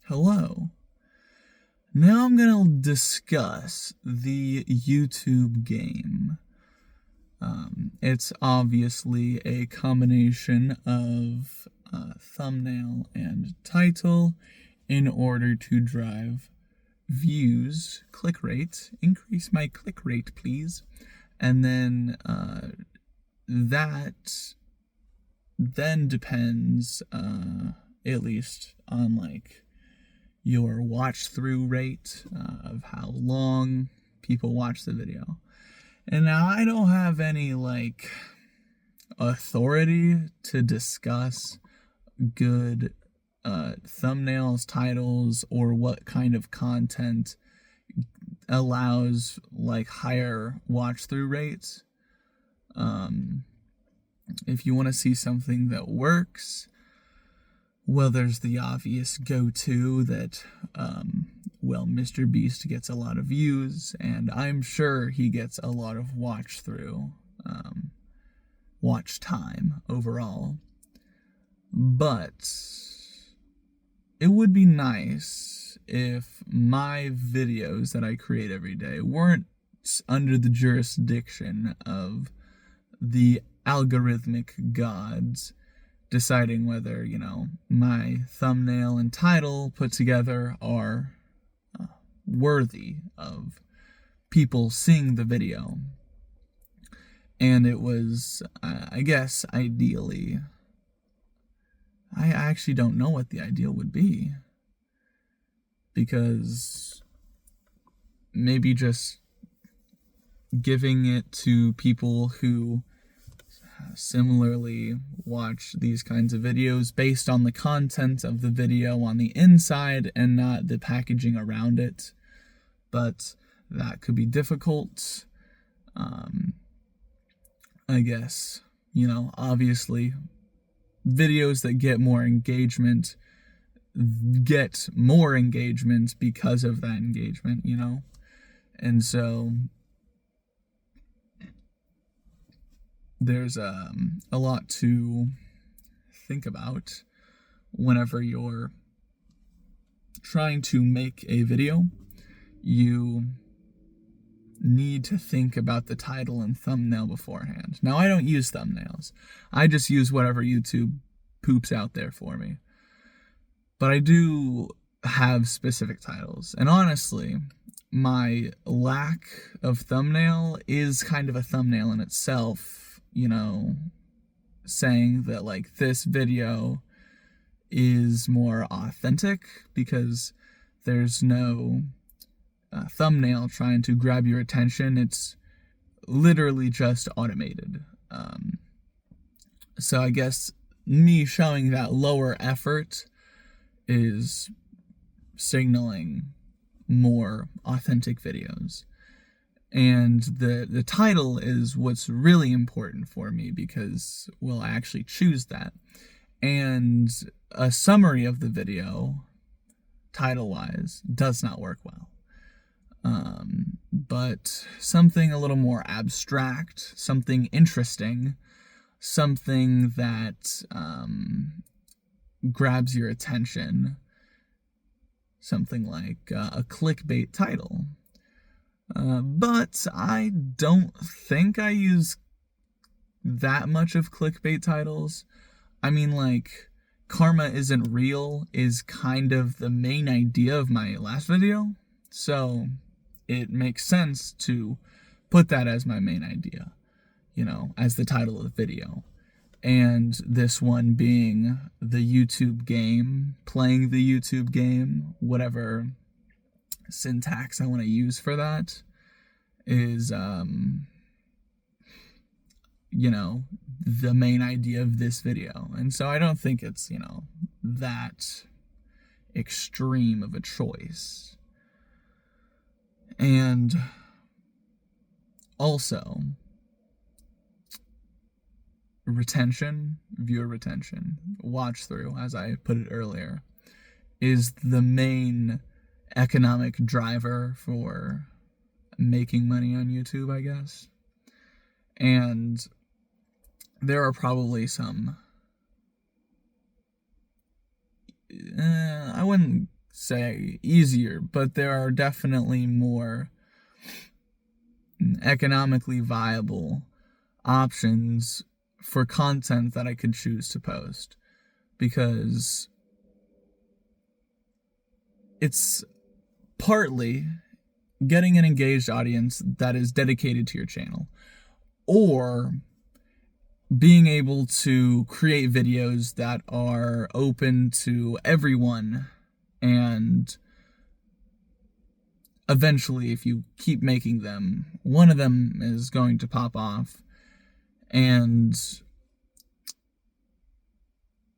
Hello. Now I'm going to discuss the YouTube game. It's obviously a combination of thumbnail and title in order to drive views, click rate, increase my click rate, please. And then that then depends, at least on your watch through rate of how long people watch the video. And now I don't have any authority to discuss good thumbnails, titles, or what kind of content allows higher watch through rates. If you want to see something that works, well, there's the obvious go-to that, Mr. Beast gets a lot of views, and I'm sure he gets a lot of watch time overall. But it would be nice if my videos that I create every day weren't under the jurisdiction of the algorithmic gods deciding whether, my thumbnail and title put together are worthy of people seeing the video. And it was, I guess, ideally, I actually don't know what the ideal would be. Because maybe just giving it to people who similarly watch these kinds of videos based on the content of the video on the inside and not the packaging around it. But that could be difficult. I guess, obviously videos that get more engagement because of that engagement, And so there's a lot to think about whenever you're trying to make a video. You need to think about the title and thumbnail beforehand. Now, I don't use thumbnails. I just use whatever YouTube poops out there for me. But I do have specific titles. And honestly, my lack of thumbnail is kind of a thumbnail in itself. Saying that this video is more authentic because there's no thumbnail trying to grab your attention. It's literally just automated. So I guess me showing that lower effort is signaling more authentic videos. And the title is what's really important for me because, I actually choose that. And a summary of the video, title-wise, does not work well. But something a little more abstract, something interesting, something that grabs your attention, something like a clickbait title. But I don't think I use that much of clickbait titles. I mean, karma isn't real is kind of the main idea of my last video. So it makes sense to put that as my main idea, as the title of the video. And this one being the YouTube game, playing the YouTube game, whatever syntax I want to use for that is, the main idea of this video. And so I don't think it's, that extreme of a choice. And also, viewer retention, watch through, as I put it earlier, is the main economic driver for making money on YouTube, I guess. And there are probably some, I wouldn't say easier, but there are definitely more economically viable options for content that I could choose to post, because it's partly getting an engaged audience that is dedicated to your channel, or being able to create videos that are open to everyone, and eventually, if you keep making them, one of them is going to pop off. And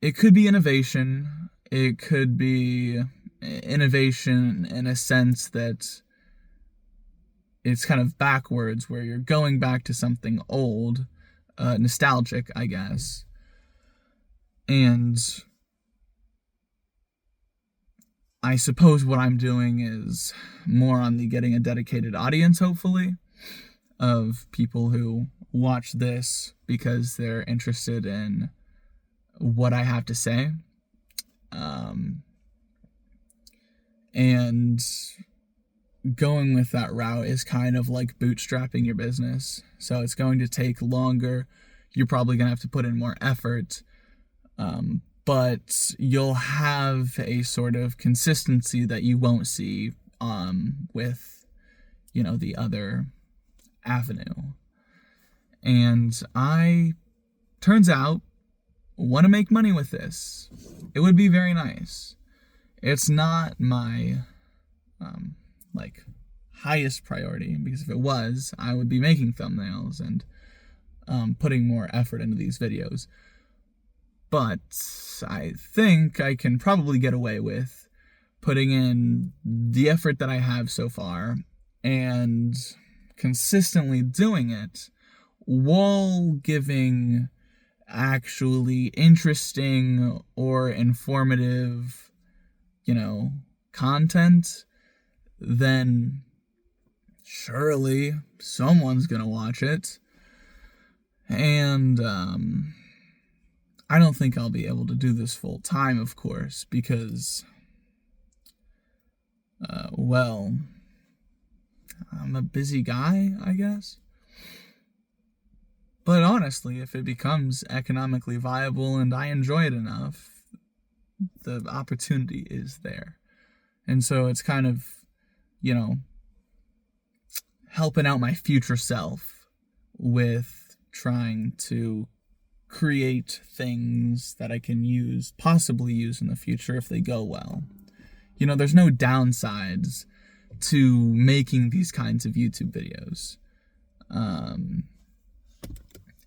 it could be innovation. It could be innovation in a sense that it's kind of backwards, where you're going back to something old, nostalgic, I guess. And I suppose what I'm doing is more on the getting a dedicated audience, hopefully, of people who watch this because they're interested in what I have to say. And going with that route is kind of like bootstrapping your business. So it's going to take longer. You're probably going to have to put in more effort. But you'll have a sort of consistency that you won't see with, the other avenue. And I, turns out, want to make money with this. It would be very nice. It's not my, highest priority, because if it was, I would be making thumbnails and putting more effort into these videos. But I think I can probably get away with putting in the effort that I have so far and consistently doing it while giving actually interesting or informative, content. Then surely someone's gonna watch it. And I don't think I'll be able to do this full time, of course, because, I'm a busy guy, I guess. But honestly, if it becomes economically viable and I enjoy it enough, the opportunity is there. And so it's kind of, helping out my future self with trying to create things that I can possibly use in the future if they go well. There's no downsides to making these kinds of YouTube videos.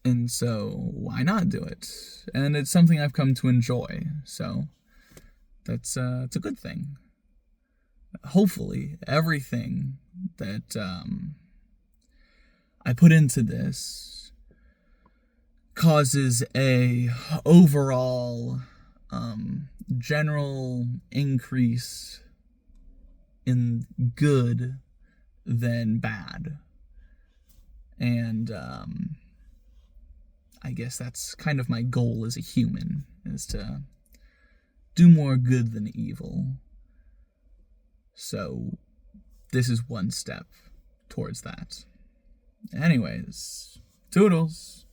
And so why not do it? And it's something I've come to enjoy. So it's a good thing. Hopefully everything that I put into this causes a overall general increase in good than bad. And I guess that's kind of my goal as a human, is to do more good than evil. So this is one step towards that. Anyways, toodles.